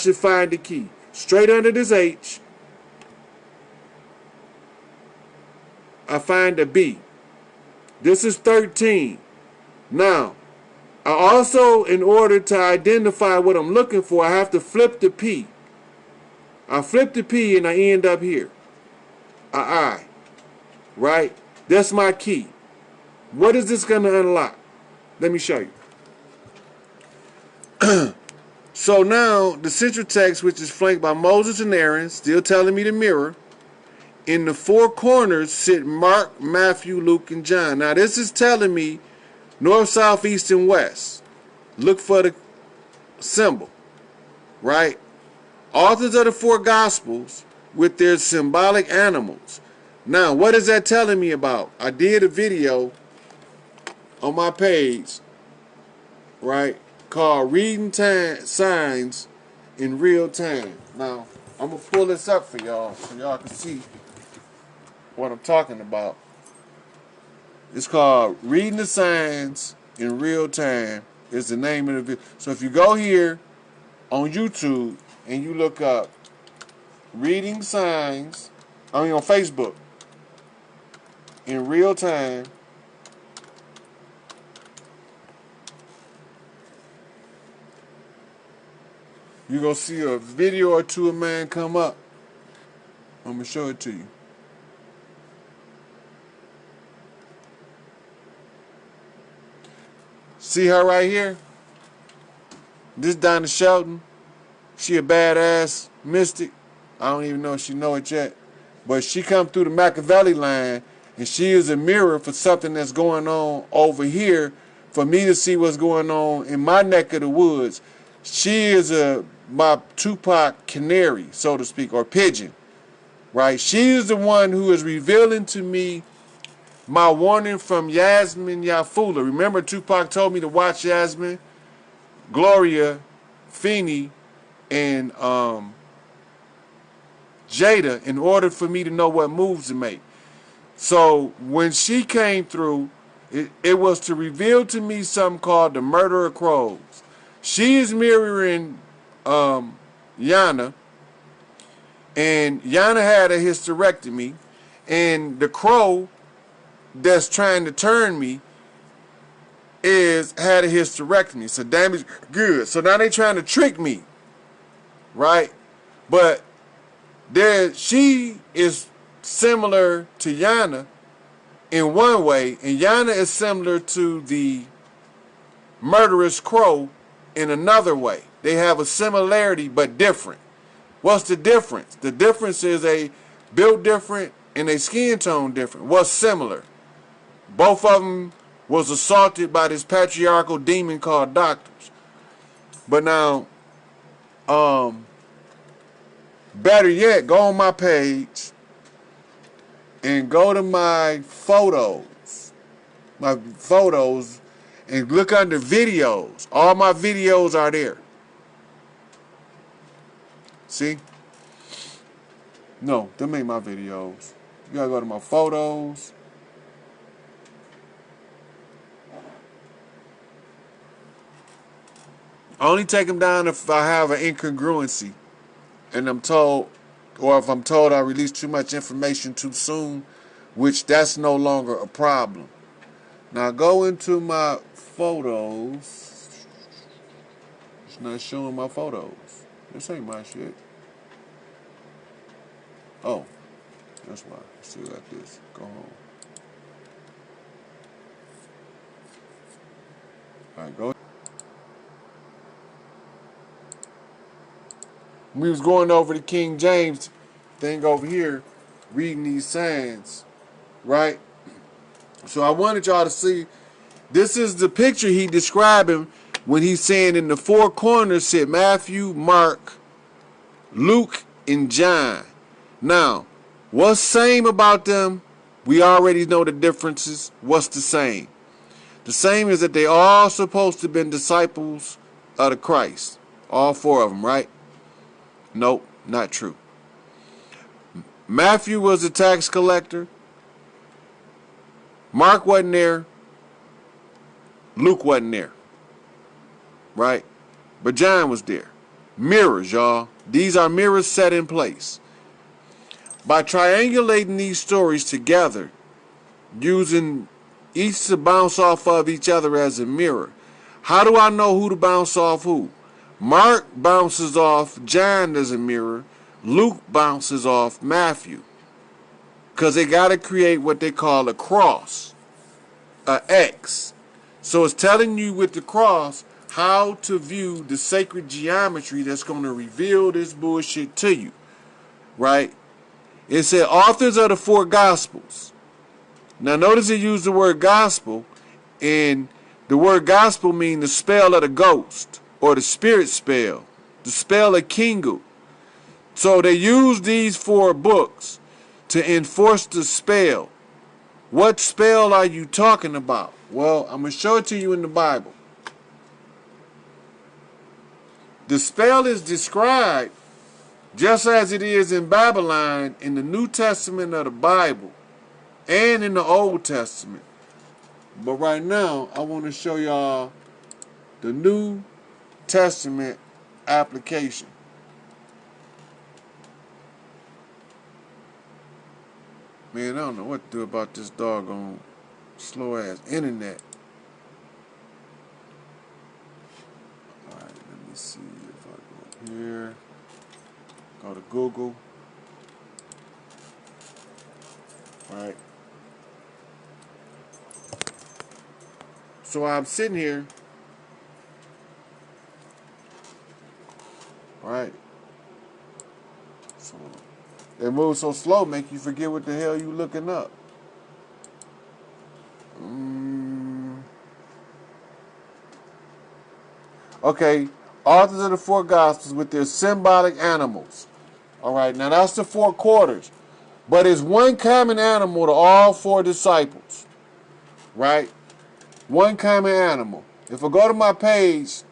should find the key. Straight under this H, I find a B. This is 13. Now, I also, in order to identify what I'm looking for, I have to flip the P. I flip the P and I end up here. A I. Right? That's my key. What is this going to unlock? Let me show you. So now, the central text, which is flanked by Moses and Aaron, still telling me the mirror. In the four corners sit Mark, Matthew, Luke, and John. Now, this is telling me north, south, east, and west. Look for the symbol. Right? Authors of the four Gospels with their symbolic animals. Now, what is that telling me about? I did a video on my page, right, called Reading Signs in Real Time. Now, I'm going to pull this up for y'all so y'all can see what I'm talking about. It's called Reading the Signs in Real Time is the name of the video. So if you go here on YouTube and you look up Reading Signs, on Facebook, in real time, you're going to see a video or two of mine come up. I'm going to show it to you. See her right here? This Donna Shelton. She a badass mystic. I don't even know if she know it yet. But she come through the Machiavelli line, and she is a mirror for something that's going on over here for me to see what's going on in my neck of the woods. She is my Tupac canary, so to speak, or pigeon, right? She is the one who is revealing to me my warning from Yasmin Yafula. Remember, Tupac told me to watch Yasmin, Gloria, Feeny, and Jada in order for me to know what moves to make. So when she came through, it was to reveal to me something called the murder of crows. She is mirroring Yana, and Yana had a hysterectomy, and the crow that's trying to turn me had a hysterectomy, so damage good. So now they trying to trick me, right? But she is similar to Yana in one way, and Yana is similar to the murderous crow in another way. They have a similarity but different. What's the difference? The difference is they built different and they skin tone different. What's similar? Both of them was assaulted by this patriarchal demon called doctors. But now, better yet, go on my page and go to my photos, and look under videos. All my videos are there. See? No, them ain't my videos. You gotta go to my photos. I only take them down if I have an incongruency and I'm told, or if I'm told I released too much information too soon, which that's no longer a problem. Now go into my photos. It's not showing my photos. This ain't my shit. Oh, that's why. I still got this. Go home. Alright, go. We was going over the King James thing over here, reading these signs, right? So I wanted y'all to see, this is the picture he describing when he's saying in the four corners sit Matthew, Mark, Luke, and John. Now, what's same about them? We already know the differences. What's the same? The same is that they all supposed to have been disciples of the Christ. All four of them, right? Nope, not true. Matthew was a tax collector. Mark wasn't there. Luke wasn't there. Right? But John was there. Mirrors, y'all. These are mirrors set in place. By triangulating these stories together, using each to bounce off of each other as a mirror, how do I know who to bounce off who? Mark bounces off John as a mirror. Luke bounces off Matthew. Because they got to create what they call a cross, a X. So it's telling you with the cross how to view the sacred geometry that's going to reveal this bullshit to you, right? It said authors of the four gospels. Now notice it used the word gospel, and the word gospel means the spell of the ghost or the spirit spell, the spell of Kingu. So they use these four books to enforce the spell. What spell are you talking about? Well, I'm going to show it to you in the Bible. The spell is described just as it is in Babylon in the New Testament of the Bible and in the Old Testament. But right now, I want to show y'all the New Testament application. Man, I don't know what to do about this doggone slow-ass internet. Alright, let me see if I go here. Go to Google. Alright. So I'm sitting here. Alright. So they move so slow, make you forget what the hell you looking up. Okay, authors of the four gospels with their symbolic animals. Alright, now that's the four quarters. But it's one common animal to all four disciples. Right? One common animal. If I go to my page,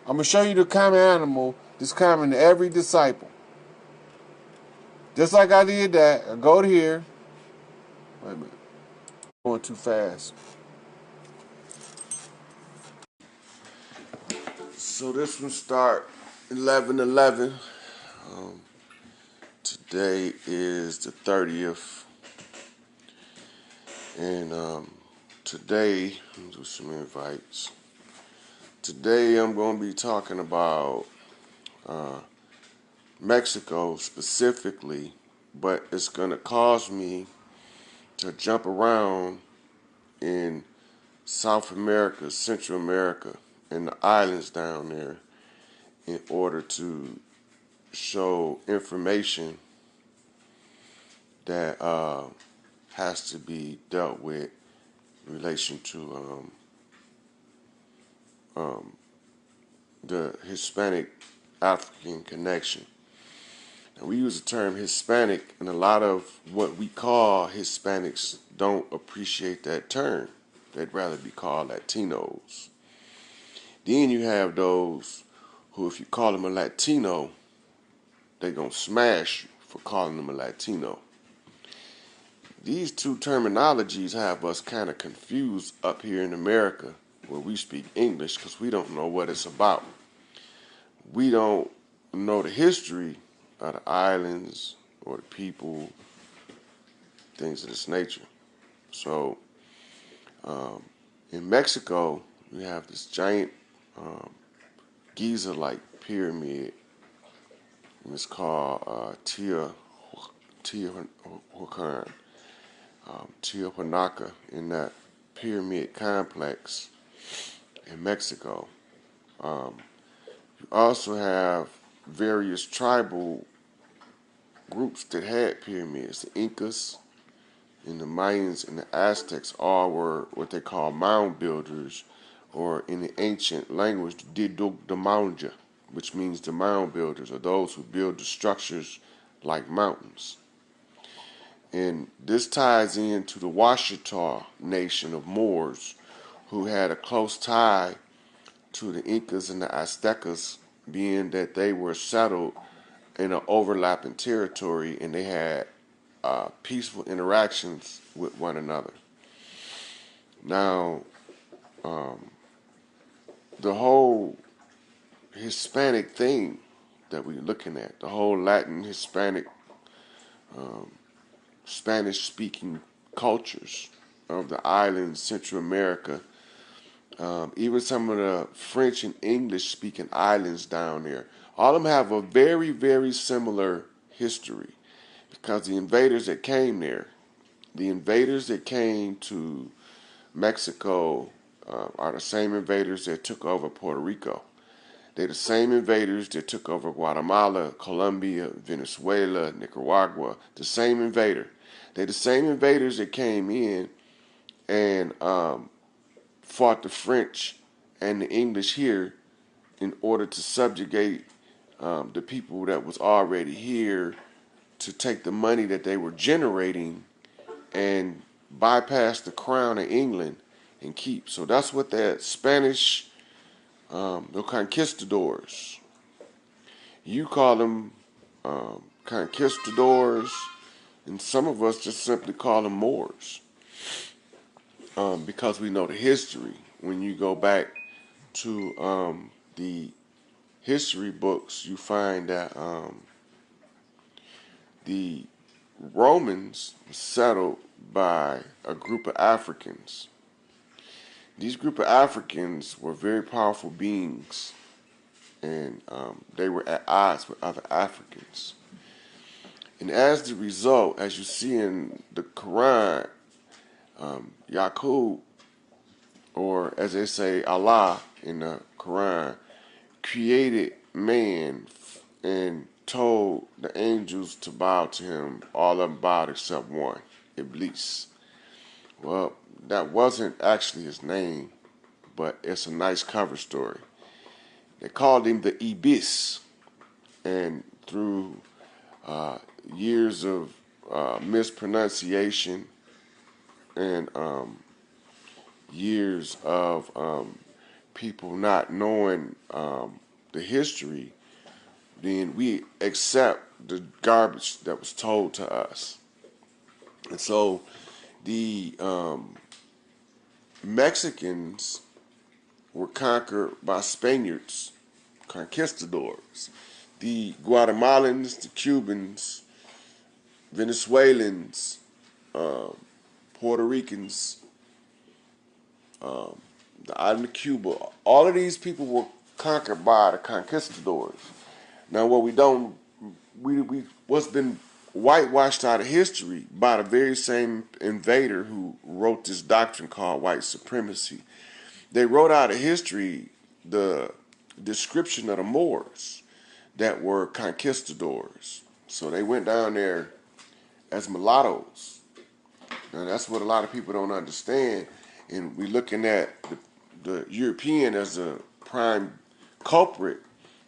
I'm going to show you the common animal that's common to every disciple. Just like I did that, I go to here. Wait a minute. I'm going too fast. So this one start 11/11. Today is the 30th. And today, let me do some invites. Today I'm going to be talking about Mexico specifically, but it's going to cause me to jump around in South America, Central America, and the islands down there in order to show information that has to be dealt with in relation to the Hispanic African connection. And we use the term Hispanic, and a lot of what we call Hispanics don't appreciate that term. They'd rather be called Latinos. Then you have those who, if you call them a Latino, they're going to smash you for calling them a Latino. These two terminologies have us kind of confused up here in America where we speak English because we don't know what it's about. We don't know the history of the islands or the people, things of this nature. So in Mexico, we have this giant Giza-like pyramid, and it's called Tiahuanaca in that pyramid complex in Mexico. You also have various tribal groups that had pyramids. The Incas and the Mayans and the Aztecs all were what they call mound builders, or in the ancient language, Didogdamanja, which means the mound builders, or those who build the structures like mountains. And this ties into the Washita nation of Moors, who had a close tie to the Incas and the Aztecas, being that they were settled in an overlapping territory and they had peaceful interactions with one another. Now, the whole Hispanic thing that we're looking at. The whole Latin, Hispanic, Spanish-speaking cultures of the islands, Central America, even some of the French and English-speaking islands down there. All of them have a very, very similar history because the invaders that came there, the invaders that came to Mexico are the same invaders that took over Puerto Rico. They're the same invaders that took over Guatemala, Colombia, Venezuela, Nicaragua. The same invader. They're the same invaders that came in and fought the French and the English here in order to subjugate the people that was already here, to take the money that they were generating and bypass the crown of England and keep. So that's what that Spanish, the conquistadors. You call them conquistadors, and some of us just simply call them Moors, because we know the history. When you go back to the history books, you find that the Romans were settled by a group of Africans. These group of Africans were very powerful beings, and they were at odds with other Africans. And as the result, as you see in the Quran, Yaqub, or as they say, Allah in the Quran, created man and told the angels to bow to him. All of them bowed except one, Iblis. Well, that wasn't actually his name, but it's a nice cover story. They called him the Ibis, and through years of mispronunciation and years of people not knowing the history, then we accept the garbage that was told to us. And so the Mexicans were conquered by Spaniards, conquistadors. The Guatemalans, the Cubans, Venezuelans, Puerto Ricans, the island of Cuba, all of these people were conquered by the conquistadors. Now, what's been whitewashed out of history by the very same invader who wrote this doctrine called white supremacy. They wrote out of history the description of the Moors that were conquistadors. So they went down there as mulattoes. Now that's what a lot of people don't understand. And we're looking at the European as a prime culprit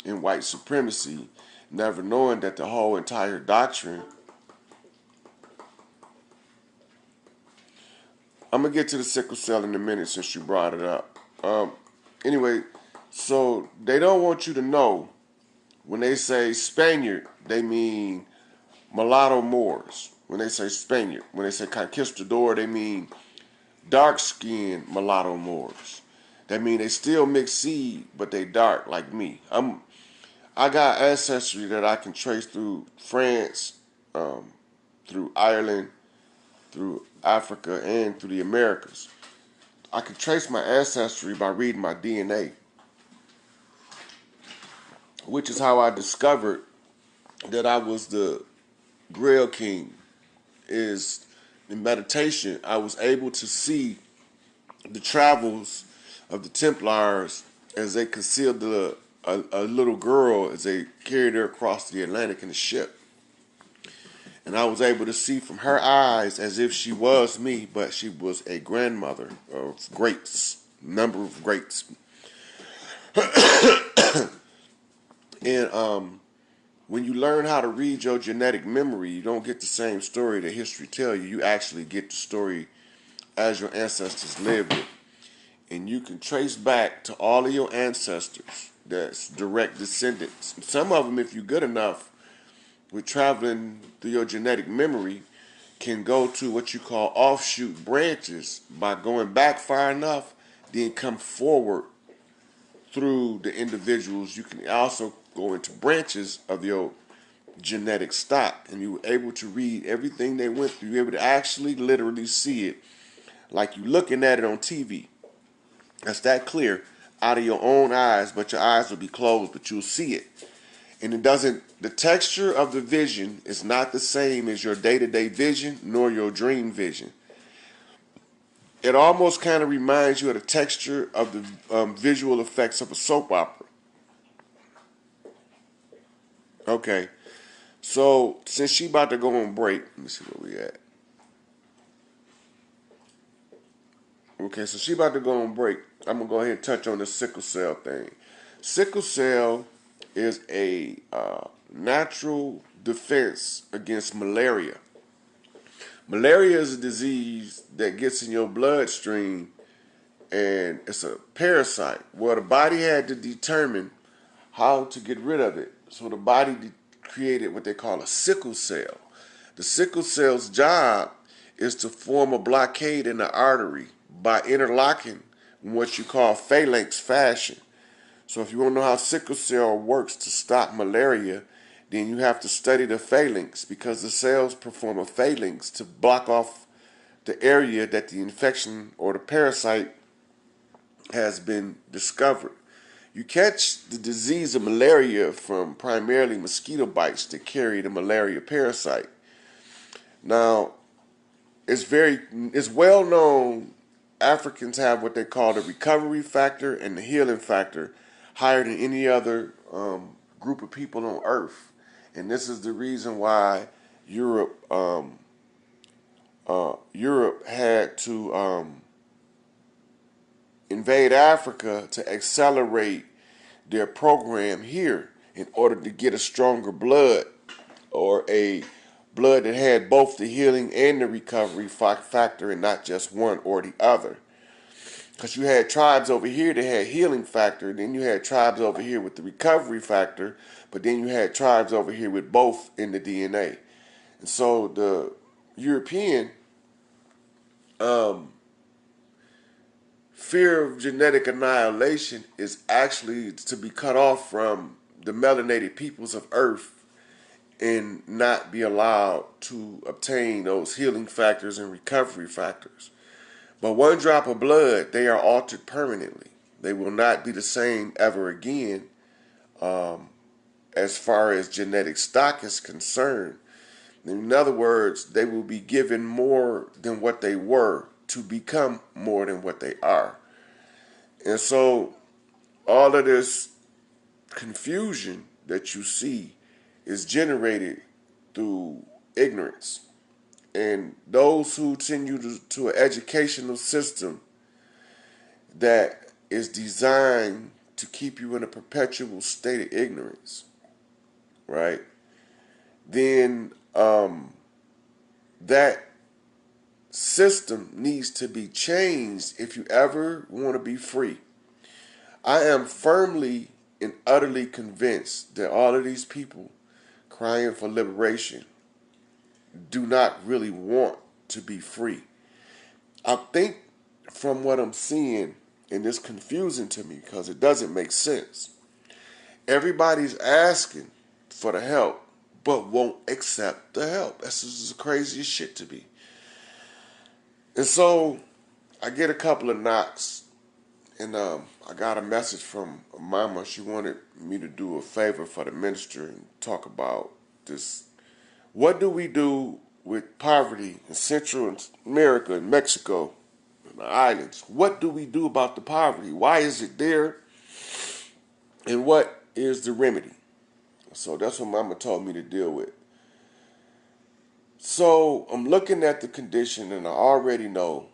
in white supremacy, never knowing that the whole entire doctrine. I'm going to get to the sickle cell in a minute since you brought it up. Anyway, so they don't want you to know when they say Spaniard, they mean mulatto Moors. When they say Spaniard, when they say conquistador, they mean dark-skinned mulatto Moors. That mean they still mix seed, but they dark like me. I got ancestry that I can trace through France, through Ireland, through Africa, and through the Americas. I can trace my ancestry by reading my DNA, which is how I discovered that I was the Grail King. Is in meditation, I was able to see the travels of the Templars as they concealed a little girl as they carried her across the Atlantic in a ship. And I was able to see from her eyes as if she was me, but she was a grandmother of greats, number of greats. And when you learn how to read your genetic memory, you don't get the same story that history tell you. You actually get the story as your ancestors lived it. And you can trace back to all of your ancestors that's direct descendants. And some of them, if you're good enough with traveling through your genetic memory, can go to what you call offshoot branches by going back far enough, then come forward through the individuals. You can also go into branches of your genetic stock, and you were able to read everything they went through. You were able to actually literally see it like you looking at it on TV. That's that clear out of your own eyes, but your eyes will be closed, but you'll see it. And it doesn't, the texture of the vision is not the same as your day-to-day vision nor your dream vision. It almost kind of reminds you of the texture of the visual effects of a soap opera. Okay, so since she about to go on break, let me see where we at. Okay, so she about to go on break. I'm going to go ahead and touch on the sickle cell thing. Sickle cell is a natural defense against malaria. Malaria is a disease that gets in your bloodstream, and it's a parasite where the body had to determine how to get rid of it. So the body created what they call a sickle cell. The sickle cell's job is to form a blockade in the artery by interlocking in what you call phalanx fashion. So if you want to know how sickle cell works to stop malaria, then you have to study the phalanx, because the cells perform a phalanx to block off the area that the infection or the parasite has been discovered. You catch the disease of malaria from primarily mosquito bites that carry the malaria parasite. Now, it's well known Africans have what they call the recovery factor and the healing factor higher than any other group of people on earth. And this is the reason why Europe had to invade Africa to accelerate their program here in order to get a stronger blood, or a blood that had both the healing and the recovery factor and not just one or the other. Because you had tribes over here that had healing factor, then you had tribes over here with the recovery factor, but then you had tribes over here with both in the DNA. And so the European fear of genetic annihilation is actually to be cut off from the melanated peoples of Earth and not be allowed to obtain those healing factors and recovery factors. But one drop of blood, they are altered permanently. They will not be the same ever again as far as genetic stock is concerned. In other words, they will be given more than what they were to become more than what they are. And so all of this confusion that you see is generated through ignorance. And those who send you to an educational system that is designed to keep you in a perpetual state of ignorance, right? Then that system needs to be changed if you ever want to be free. I am firmly and utterly convinced that all of these people crying for liberation do not really want to be free. I think from what I'm seeing, and it's confusing to me because it doesn't make sense, everybody's asking for the help but won't accept the help. That's just the craziest shit to me. And so I get a couple of knocks, and I got a message from a mama. She wanted me to do a favor for the minister and talk about this. What do we do with poverty in Central America and Mexico and the islands? What do we do about the poverty? Why is it there? And what is the remedy? So that's what mama told me to deal with. So I'm looking at the condition, and I already know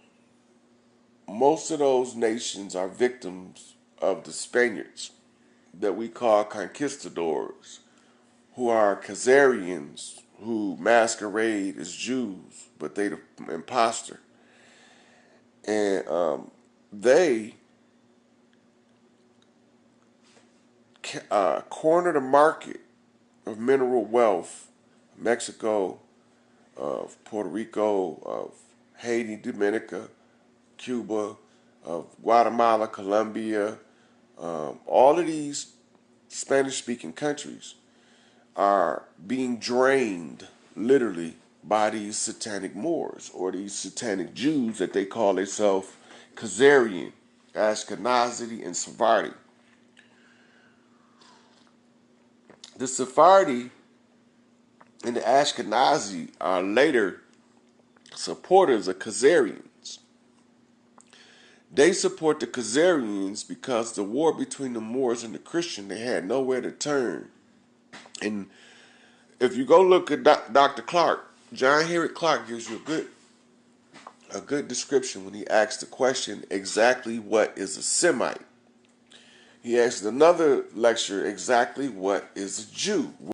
most of those nations are victims of the Spaniards that we call Conquistadors, who are Khazarians who masquerade as Jews, but they the imposter. And they corner the market of mineral wealth, Mexico, of Puerto Rico, of Haiti, Dominica, Cuba, of Guatemala, Colombia, all of these Spanish-speaking countries are being drained, literally, by these satanic Moors or these satanic Jews that they call themselves Khazarian, Ashkenazi, and Sephardi. The Sephardi and the Ashkenazi are later supporters of Khazarians. They support the Khazarians because the war between the Moors and the Christian, they had nowhere to turn. And if you go look at Dr. Clark, John Henrik Clark gives you a good description when he asks the question, exactly what is a Semite? He asked another lecturer, exactly what is a Jew?